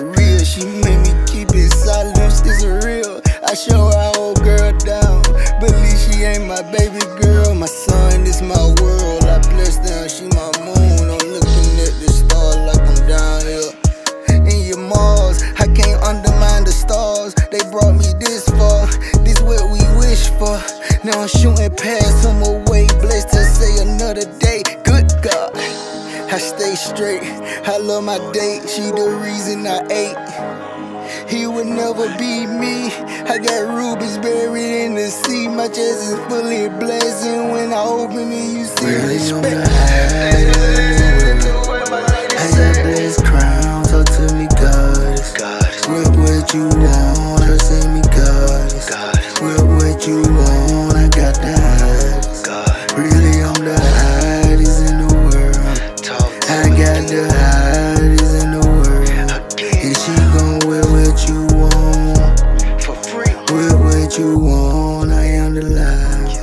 real. She made me keep it silent, this real. I show her I hold girl down. Believe she ain't my baby girl. My son, this my world. I bless them, she my moon. I'm looking at the stars like I'm down here. In your Mars, I can't undermine the stars. They brought me this far, this what we wish for. Now I'm shooting past them away. Blessed to say another day. Good God, I stay straight. I love my date, she the reason I ate. He would never be me. I got rubies buried in the sea. My chest is fully blazing. When I open it, you see really respect. I got blessed crown, talk to me, goddess. With what you want, her say me, goddess. With what you want, I got the highest. Really, I'm the highest in the world. I got the highest in the world. And she gon' wear what you want. Wear what you want, I am the life.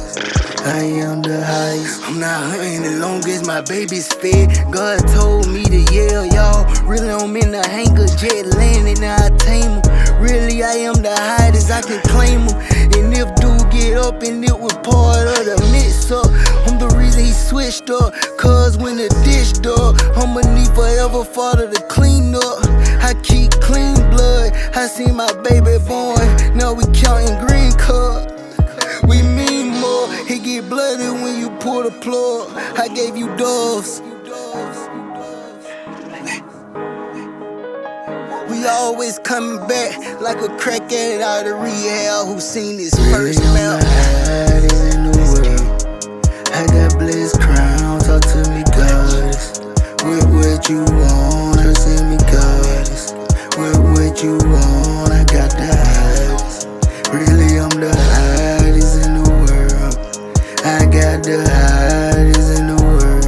I am the highest. I'm not hunting as long as my baby's fed. God told me to yell, y'all. Really, I'm in the hangar, jet landing, now I tame 'em. Really, I am the highest, I can claim 'em. And if dude get up and it was part of the mix up, I'm the reason he switched up. Cause when the dish dug, I'ma need forever father to clean up. I keep clean blood, I see my baby born. Now we counting green cup. We mean more, it get bloody when you pull the plug. I gave you doves. We always coming back like a crackhead out of rehab who seen his first Really, I'm mouth. the highest in the world. I got blessed crown, talk to me, goddess. With what you want, her say me, goddess. With what you want, I got the highest. Really, I'm the highest in the world. I got the highest in the world.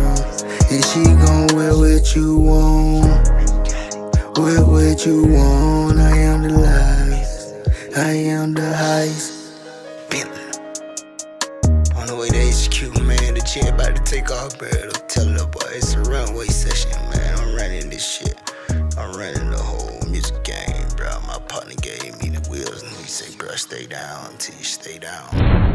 And she gon' wear what you want. Wear what you want, I am the highest. I am the highest. On the way to HQ, man, the jet about to take off, bro. I'm telling the boy, it's a runway session, man. I'm running this shit. I'm running the whole music game, bro. My partner gave me the wheels and he said, bro, stay down until you stay down.